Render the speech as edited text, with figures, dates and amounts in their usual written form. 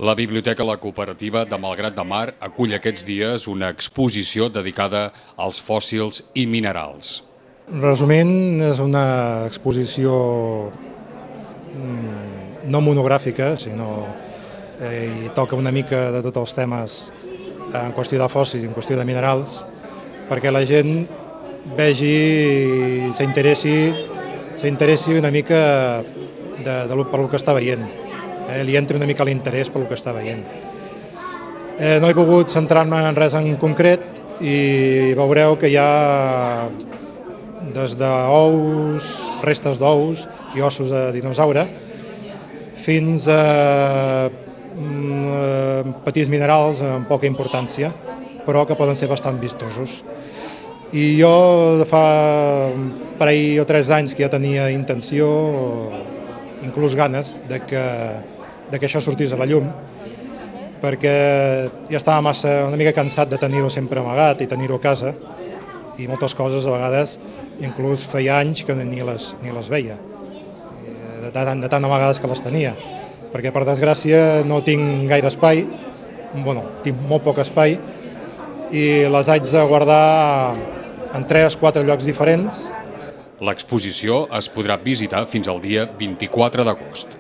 La Biblioteca La Cooperativa de Malgrat de Mar acull aquests dies una exposició dedicada als fòssils i minerals. Resumint, és una exposició no monogràfica, sinó i toca una mica de tots els temes en qüestió de fòssils i en qüestió de minerals, perquè la gent vegi i s'interessi una mica per lo que està veient. Li entra una mica l'interès per lo que està veient. No he pogut centrar-me en res en concret i veureu que hi ha des d'ous, restes d'ous i ossos de dinosaure, fins a petits minerals amb poca importància, però que poden ser bastant vistosos. I jo fa un parell o 3 anys que ja tenia intenció, inclús ganes, de que això sortís a la llum, perquè ja estava una mica cansat de tenir-ho sempre amagat i tenir-ho a casa, i moltes coses a vegades inclús feia anys que ni les veia, de tant a vegades que les tenia, perquè per desgràcia no tinc gaire espai, tinc molt poc espai, i les haig de guardar en 3-4 llocs diferents. L'exposició es podrà visitar fins al dia 24 d'agost.